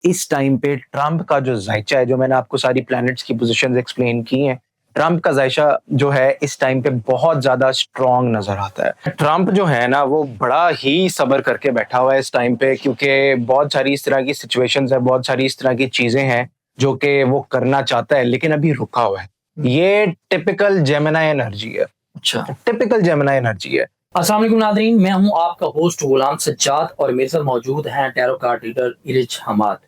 इस टाइम पे ट्रम्प का जो जायचा है, जो मैंने आपको सारी प्लैनेट्स की पोजीशंस एक्सप्लेन की हैं, ट्रम्प का जायचा जो है इस टाइम पे बहुत ज़्यादा स्ट्रॉन्ग नज़र आता है। ट्रम्प जो है ना वो बड़ा ही सब्र करके बैठा हुआ है इस टाइम पे, क्योंकि बहुत सारी इस तरह की सिचुएशंस है, बहुत सारी इस तरह की चीज़ें हैं जो कि वो करना चाहता है लेकिन अभी रुका हुआ है। ये टिपिकल जेमिनी एनर्जी है। अच्छा, टिपिकल जेमिनी एनर्जी है। अस्सलाम वालेकुम नादरीन, मैं हूं आपका होस्ट गुलाम सज्जाद और मेरे साथ मौजूद हैं टैरो कार्ड रीडर इरिज हमाद।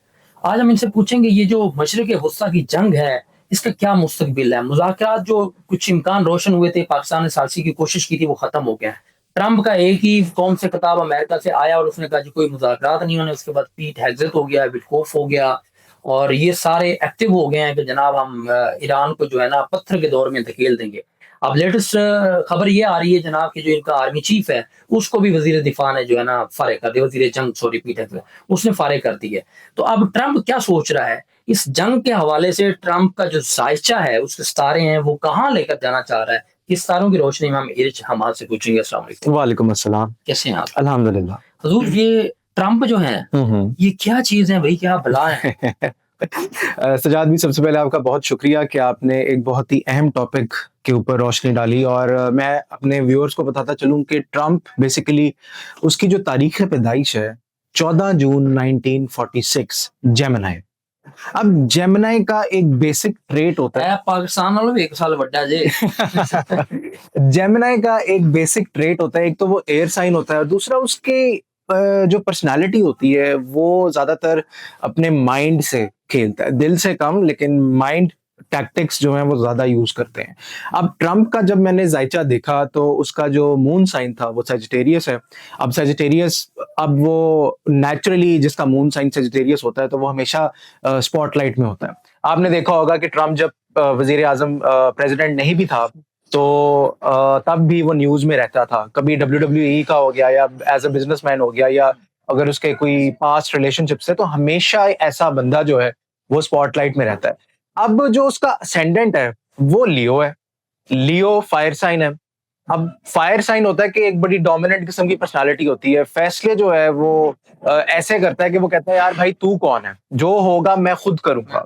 आज हम इनसे पूछेंगे ये जो मशरिक वस्ता की जंग है इसका क्या मुस्तकबिल है। मुज़ाकरात जो कुछ इम्कान रोशन हुए थे, पाकिस्तान ने सालसी की कोशिश की थी, वो खत्म हो गया है। ट्रंप का एक ही कौम से खिताब अमेरिका से आया और उसने कहा जी कोई मुज़ाकरात नहीं होने। उसके बाद पीट हेग्ज़ेट हो गया, विटकोफ हो गया और ये सारे एक्टिव हो गए हैं कि जनाब हम ईरान को जो है ना पत्थर के दौर में धकेल देंगे। अब लेटेस्ट खबर ये आ रही है जनाब कि जो इनका आर्मी चीफ है उसको भी वजीर दिफा ने जो है ना फारिग कर दिया, वजीर जंग सॉरी पीटर उसने फारिग कर दी है। तो अब ट्रंप क्या सोच रहा है इस जंग के हवाले से? ट्रंप का जो जायचा है, उसके सितारे हैं, वो कहाँ लेकर जाना चाह रहा है? किस तारों की रोशनी में हम इरिज हमाद से पूछेंगे। अस्सलाम वालेकुम। वालेकुम अस्सलाम। कैसे हैं आप? अल्हम्दुलिल्लाह। हजूर, ये ट्रंप जो है ये क्या चीज है भाई, क्या भला है? सजाद भी, सबसे पहले आपका बहुत शुक्रिया कि आपने एक बहुत ही अहम टॉपिक के ऊपर रोशनी डाली। और मैं अपने व्यूअर्स को बताता चलूं कि ट्रम्प बेसिकली उसकी जो तारीख पैदाइश है 14 जून 1946, जेमिनी। अब जेमिनी का एक बेसिक ट्रेट होता है पाकिस्तान वालों भी एक साल बड़ा जे। जेमिनी का एक बेसिक ट्रेट होता है, एक तो वो एयर साइन होता है और दूसरा उसके जो पर्सनालिटी होती है वो ज्यादातर अपने माइंड से खेलता है, दिल से कम, लेकिन माइंड टैक्टिक्स जो है वो ज्यादा यूज करते हैं। अब ट्रम्प का जब मैंने जायचा देखा तो उसका जो मून साइन था वो सेजिटेरियस है। अब सेजिटेरियस, अब वो नेचुरली जिसका मून साइन सेजिटेरियस होता है तो वो हमेशा स्पॉटलाइट में होता है। आपने देखा होगा कि ट्रम्प जब वजीर आजम प्रेसिडेंट नहीं भी था तो तब भी वो न्यूज में रहता था। कभी WWE का हो गया या एज अ बिजनेसमैन हो गया या अगर उसके कोई पास्ट रिलेशनशिप्स है तो हमेशा ऐसा बंदा जो है वो स्पॉटलाइट में रहता है। अब जो उसका असेंडेंट है वो लियो है। लियो फायर साइन है। अब फायर साइन होता है कि एक बड़ी डोमिनेंट किस्म की पर्सनालिटी होती है। फैसले जो है वो ऐसे करता है कि वो कहता है यार भाई तू कौन है, जो होगा मैं खुद करूंगा।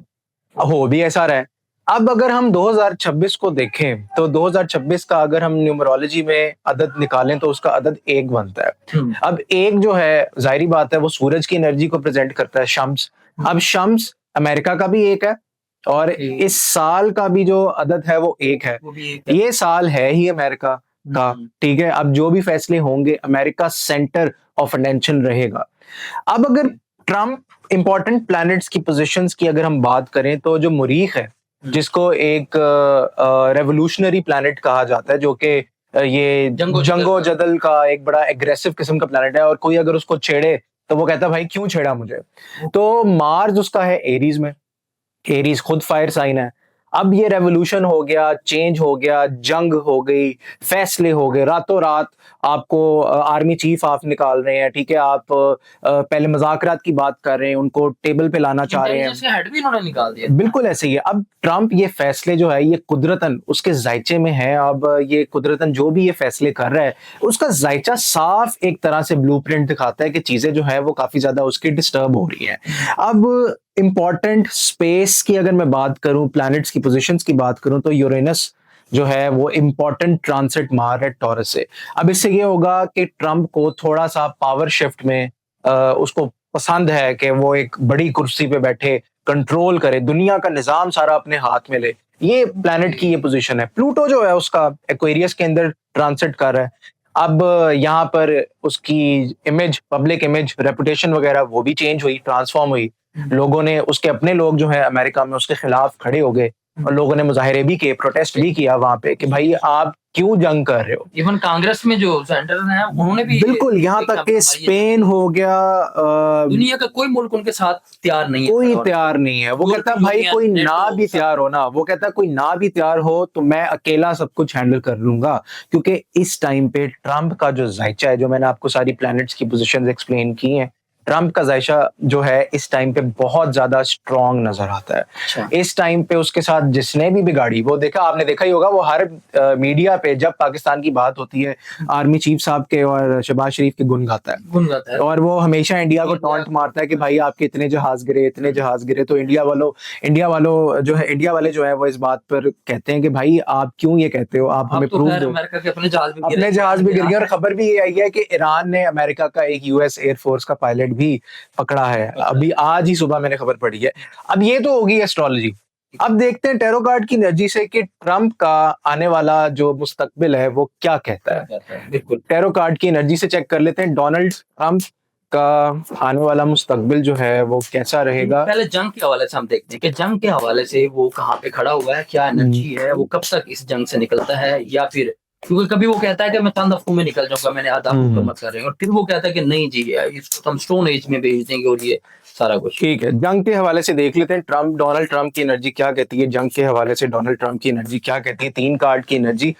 हो भी ऐसा रहा है। अब अगर हम 2026 को देखें तो 2026 का अगर हम न्यूमरोलॉजी में अदद निकालें तो उसका अदद एक बनता है। अब एक जो है जाहिर बात है वो सूरज की एनर्जी को प्रेजेंट करता है, शम्स। अब शम्स अमेरिका का भी एक है और इस साल का भी जो अदद है वो एक है। ये साल है ही अमेरिका का, ठीक है। अब जो भी फैसले होंगे अमेरिका सेंटर ऑफ अटेंशन रहेगा। अब अगर ट्रम्प इंपॉर्टेंट प्लैनेट्स की पोजीशंस की अगर हम बात करें तो जो मरीख है, जिसको एक रेवोल्यूशनरी प्लैनेट कहा जाता है, जो कि ये जंगो जदल का एक बड़ा एग्रेसिव किस्म का प्लैनेट है और कोई अगर उसको छेड़े तो वो कहता है भाई क्यों छेड़ा मुझे। तो मार्स उसका है एरीज में। एरीज खुद फायर साइन है। अब ये रेवोल्यूशन हो गया, चेंज हो गया, जंग हो गई, फैसले हो गए, रातों रात आपको आर्मी चीफ आप निकाल रहे हैं, ठीक है। आप पहले मुज़ाकरात की बात कर रहे हैं, उनको टेबल पे लाना चाह रहे हैं, हेड भी इन्होंने निकाल दिया। बिल्कुल ऐसे ही है। अब ट्रम्प ये फैसले जो है ये कुदरतन उसके जायचे में है। अब ये कुदरतन जो भी ये फैसले कर रहा है उसका जायचा साफ एक तरह से ब्लूप्रिंट दिखाता है कि चीजें जो है वो काफी ज्यादा उसकी डिस्टर्ब हो रही हैं। अब इंपॉर्टेंट स्पेस की अगर मैं बात करूं, प्लैनेट्स की पोजीशंस की बात करूं, तो यूरेनस जो है वो इंपॉर्टेंट ट्रांसिट मार है टॉरस से। अब इससे ये होगा कि ट्रम्प को थोड़ा सा पावर शिफ्ट में उसको पसंद है कि वो एक बड़ी कुर्सी पे बैठे, कंट्रोल करे, दुनिया का निजाम सारा अपने हाथ में ले। ये प्लैनेट की ये पोजीशन है। प्लूटो जो है उसका एक्वेरियस के अंदर ट्रांसिट कर रहा है। अब यहाँ पर उसकी इमेज, पब्लिक इमेज, रेपुटेशन वगैरह वो भी चेंज हुई, ट्रांसफॉर्म हुई। लोगों ने, उसके अपने लोग जो है अमेरिका में उसके खिलाफ खड़े हो गए और लोगों ने मुजाहरे भी किए, प्रोटेस्ट भी किया वहां पे कि भाई आप क्यों जंग कर रहे हो। इवन कांग्रेस में जो सेनेटर हैं उन्होंने भी, बिल्कुल, यहाँ तक कि स्पेन हो गया, दुनिया का कोई मुल्क उनके साथ तैयार नहीं है, कोई तैयार नहीं है। वो कहता है भाई कोई ना भी तैयार हो ना, वो कहता है कोई ना भी तैयार हो तो मैं अकेला सब कुछ हैंडल कर लूंगा। क्योंकि इस टाइम पे ट्रम्प का जो जायचा है, जो मैंने आपको सारी प्लैनेट्स की पोजीशंस एक्सप्लेन की हैं, ट्रम्प का जायशा जो है इस टाइम पे बहुत ज्यादा स्ट्रॉन्ग नजर आता है। अच्छा। इस टाइम पे उसके साथ जिसने भी बिगाड़ी, वो देखा, आपने देखा ही होगा, वो हर मीडिया पे जब पाकिस्तान की बात होती है आर्मी चीफ साहब के और शहबाज शरीफ के गुण गाता है, गुण गाता है। और वो हमेशा इंडिया को टॉन्ट मारता है कि भाई आपके इतने जहाज गिरे, इतने जहाज गिरे। तो इंडिया वालों जो है, इंडिया वाले जो है वो इस बात पर कहते हैं कि भाई आप क्यों ये कहते हो, आप हमें अब तो प्रूफ खैर दो। अमेरिका के अपने जहाज भी गिरे अपने हैं, जहाज भी गिर गए, और हैं। खबर भी ये आई है कि ईरान ने अमेरिका का एक यूएस एयरफोर्स का पायलट भी पकड़ा है। अभी आज ही सुबह मैंने खबर पढ़ी है। अब ये तो होगी एस्ट्रोलॉजी। अब देखते हैं टैरो कार्ड की एनर्जी से कि ट्रम्प का आने वाला जो मुस्तकबिल है वो क्या कहता है। बिल्कुल। टैरो कार्ड की एनर्जी से चेक कर लेते हैं डोनाल्ड ट्रम्प का आने वाला मुस्तकबिल जो है वो कैसा रहेगा। पहले जंग के हवाले से हम देखते हैं कि जंग के हवाले से वो कहाँ पे खड़ा हुआ है, क्या एनर्जी है, वो कब तक इस जंग से निकलता है, या फिर क्योंकि कभी वो कहता है कि मैं चंद हफ्तों में निकल जाऊंगा, मैंने आधा हुकूमत कर रहे हैं, और फिर वो कहता है कि नहीं जी इसको तो हम स्टोन एज में भेज देंगे और ये सारा कुछ। ठीक है, जंग के हवाले से देख लेते हैं डोनाल्ड ट्रम्प की एनर्जी क्या कहती है। जंग के हवाले से डोनाल्ड ट्रम्प की एनर्जी क्या कहती है। 3 कार्ड की एनर्जी।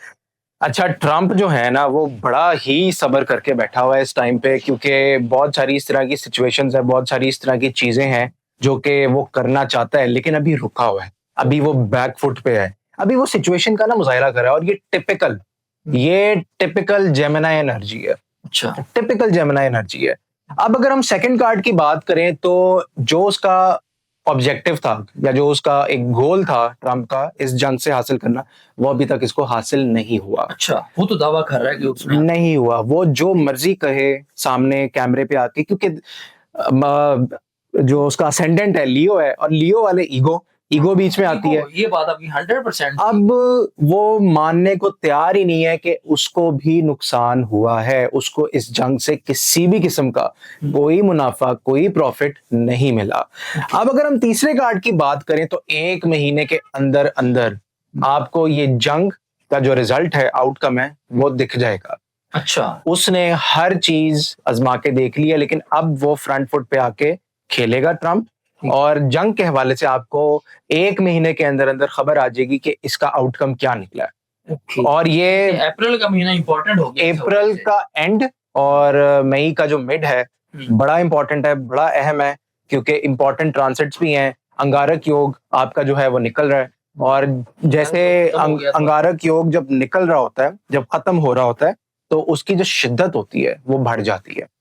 अच्छा, ट्रम्प जो है ना वो बड़ा ही सब्र करके बैठा हुआ है इस टाइम पे, क्योंकि बहुत सारी इस तरह की सिचुएशंस है, बहुत सारी इस तरह की चीजें हैं जो कि वो करना चाहता है, लेकिन अभी रुका हुआ है, अभी वो बैक फुट पे है, अभी वो सिचुएशन का ना मुजाहिरा कर रहा है। और ये टिपिकल जेमिनी एनर्जी है। अच्छा। टिपिकल जेमिनी एनर्जी है। अब अगर हम सेकंड कार्ड की बात करें तो जो उसका ऑब्जेक्टिव था या जो उसका एक गोल था ट्रम्प का इस जंग से हासिल करना, वो अभी तक इसको हासिल नहीं हुआ। अच्छा, वो तो दावा कर रहा है कि उसने नहीं हुआ। वो जो मर्जी कहे सामने कैमरे पे आके, क्योंकि जो उसका असेंडेंट है लियो है, और लियो वाले ईगो बीच में आती है। ये बात आपकी 100%। अब वो मानने को तैयार ही नहीं है कि उसको भी नुकसान हुआ है, उसको इस जंग से किसी भी किस्म का कोई मुनाफा, कोई प्रॉफिट नहीं मिला। अब अगर हम तीसरे कार्ड की बात करें तो 1 महीने के अंदर अंदर आपको ये जंग का जो रिजल्ट है, आउटकम है, वो दिख जाएगा। अच्छा। उसने हर चीज आजमा के देख ली है, लेकिन अब वो फ्रंट फुट पे आके खेलेगा ट्रम्प, और जंग के हवाले से आपको 1 महीने के अंदर अंदर खबर आ जाएगी कि इसका आउटकम क्या निकला है। और ये अप्रैल का महीना इंपॉर्टेंट हो गया, अप्रैल का एंड और मई का जो मिड है बड़ा इंपॉर्टेंट है, बड़ा अहम है, क्योंकि इंपॉर्टेंट ट्रांसिट्स भी हैं। अंगारक योग आपका जो है वो निकल रहा है, और जैसे अंगारक योग जब निकल रहा होता है, जब खत्म हो रहा होता है, तो उसकी जो शिद्दत होती है वो बढ़ जाती है।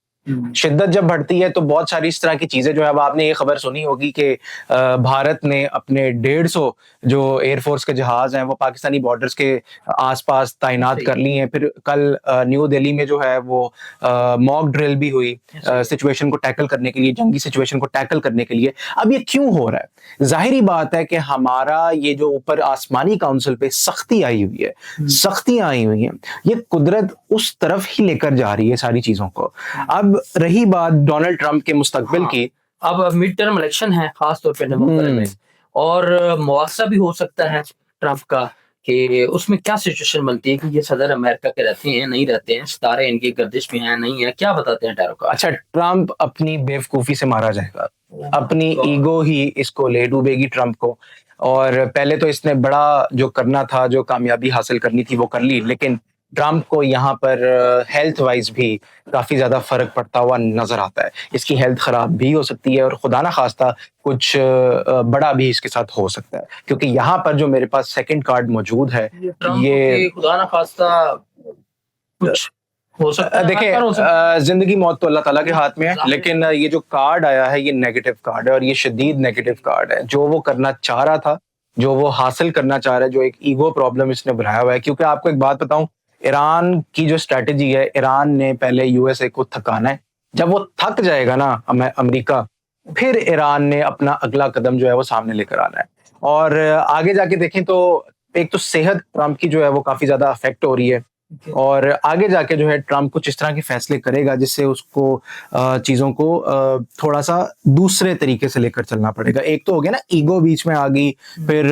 शिद्दत जब बढ़ती है तो बहुत सारी इस तरह की चीजें जो है, अब आपने ये खबर सुनी होगी कि भारत ने अपने 150 जो एयरफोर्स के जहाज हैं वो पाकिस्तानी बॉर्डर्स के आसपास तैनात कर ली हैं। फिर कल न्यू दिल्ली में जो है वो मॉक ड्रिल भी हुई सिचुएशन को टैकल करने के लिए, जंगी सिचुएशन को टैकल करने के लिए। अब ये क्यों हो रहा है? जाहिर बात है कि हमारा ये जो ऊपर आसमानी काउंसिल पे सख्ती आई हुई है, सख्तियां आई हुई हैं, ये कुदरत उस तरफ ही लेकर जा रही है सारी चीजों को। अब रही बात डोनाल्ड ट्रंप के मुस्तकबिल की, अब मिड टर्म इलेक्शन है खास तौर पे नवंबर में, और मुआवजा भी हो सकता है ट्रंप का, कि उसमें क्या सिचुएशन बनती है कि ये सदर अमेरिका के रहते हैं नहीं रहते हैं, सितारे इनकी गर्दिश में हैं नहीं है, क्या बताते हैं टैरो का? अच्छा, ट्रंप अपनी बेवकूफी से मारा जाएगा, अपनी ईगो ही इसको ले डूबेगी ट्रंप को। और पहले तो इसने बड़ा जो करना था, जो कामयाबी हासिल करनी थी वो कर ली, लेकिन ट्रंप को यहाँ पर हेल्थ वाइज भी काफी ज्यादा फर्क पड़ता हुआ नजर आता है। इसकी हेल्थ खराब भी हो सकती है, और खुदा ना खास्ता कुछ बड़ा भी इसके साथ हो सकता है, क्योंकि यहाँ पर जो मेरे पास सेकंड कार्ड मौजूद है ये खुदा ना खास्ता कुछ हो सकता है। देखिए, जिंदगी मौत तो अल्लाह ताला के हाथ में है, लेकिन ये जो कार्ड आया है ये नेगेटिव कार्ड है, और ये शदीद नेगेटिव कार्ड है। जो वो करना चाह रहा था, जो वो हासिल करना चाह रहा है, जो एक ईगो प्रॉब्लम इसने बनाया हुआ है। क्योंकि आपको एक बात बताऊं, ईरान की जो स्ट्रेटेजी है, ईरान ने पहले यूएसए को थकाना है। जब वो थक जाएगा ना अमेरिका, फिर ईरान ने अपना अगला कदम जो है वो सामने लेकर आना है। और आगे जाके देखें तो एक तो सेहत ट्रंप की जो है वो काफी ज्यादा अफेक्ट हो रही है, और आगे जाके जो है ट्रंप कुछ इस तरह के फैसले करेगा जिससे उसको चीजों को थोड़ा सा दूसरे तरीके से लेकर चलना पड़ेगा। एक तो हो गया ना, ईगो बीच में आ गई, फिर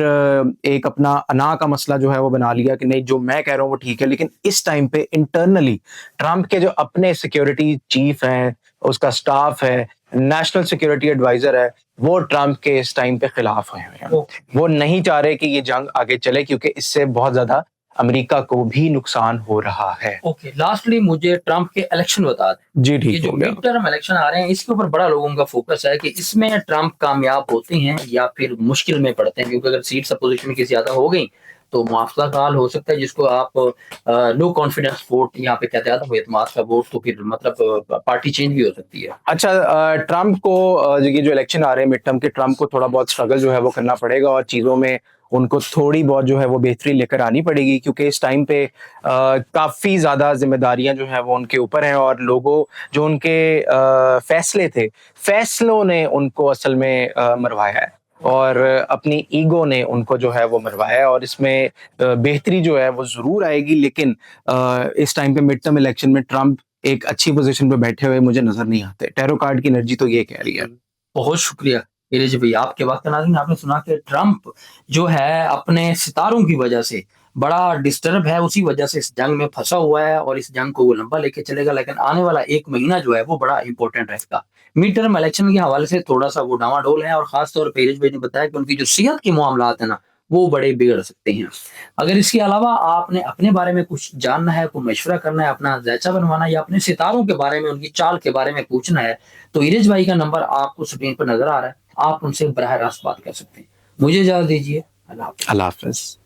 एक अपना अना का मसला जो है वो बना लिया कि नहीं जो मैं कह रहा हूँ वो ठीक है। लेकिन इस टाइम पे इंटरनली ट्रंप के जो अपने सिक्योरिटी चीफ हैं, उसका स्टाफ है, नेशनल सिक्योरिटी एडवाइजर है, वो ट्रंप के इस टाइम पे खिलाफ हुए हैं। वो नहीं चाह रहे कि ये जंग आगे चले, क्योंकि इससे बहुत ज्यादा अमेरिका को भी नुकसान हो रहा है। ओके, लास्टली मुझे ट्रंप के इलेक्शन बता दें। जी ये ठीक जो हो गया। मिड टर्म इलेक्शन आ रहे हैं इसके ऊपर बड़ा लोगों का फोकस है कि इसमें ट्रंप कामयाब होते हैं या फिर मुश्किल में पड़ते हैं, क्योंकि अगर सीट्स अपोजिशन की ज्यादा हो गई तो मुआवजा का हाल हो सकता है, जिसको आप नो कॉन्फिडेंस वोट यहाँ पे कहते हैं, तो एतमाद का वोट, तो फिर मतलब पार्टी चेंज भी हो सकती है। अच्छा, ट्रम्प को ये जो इलेक्शन आ रहे हैं मिड टर्म के, ट्रम्प को थोड़ा बहुत स्ट्रगल जो है वो करना पड़ेगा और चीज़ों में उनको थोड़ी बहुत जो है वो बेहतरी लेकर आनी पड़ेगी, क्योंकि इस टाइम पे काफ़ी ज़्यादा जिम्मेदारियां जो है वो उनके ऊपर हैं और लोगों जो उनके फैसले थे, फैसलों ने उनको असल में मरवाया है और अपनी ईगो ने उनको जो है वो मरवाया है और इसमें बेहतरी जो है वो ज़रूर आएगी, लेकिन इस टाइम पे मिड टर्म इलेक्शन में ट्रम्प एक अच्छी पोजीशन पे बैठे हुए मुझे नजर नहीं आते। टैरो कार्ड की एनर्जी तो ये कह रही है। बहुत शुक्रिया नीरज भैया, आपके बात का नाज़रीन आपने सुना कि ट्रंप जो है अपने सितारों की वजह से बड़ा डिस्टर्ब है, उसी वजह से इस जंग में फंसा हुआ है और इस जंग को वो लंबा लेके चलेगा, लेकिन आने वाला 1 महीना जो है वो बड़ा इंपॉर्टेंट रहेगा। मिड टर्म इलेक्शन के हवाले से थोड़ा सा वो डावाडोल है और खास तौर पर नीरज भाई ने बताया कि उनकी जो सेहत के मामलात है ना वो बड़े बिगड़ सकते हैं। अगर इसके अलावा आपने अपने बारे में कुछ जानना है, कोई मशवरा करना है, अपना जायचा बनवाना है या अपने सितारों के बारे में, उनकी चाल के बारे में पूछना है, तो इरेज भाई का नंबर आपको स्क्रीन पर नजर आ रहा है, आप उनसे बराह रास्त बात कर सकते हैं। मुझे इजाजत दीजिए, अल्लाह हाफ़िज़। अल्लाह हाफिज।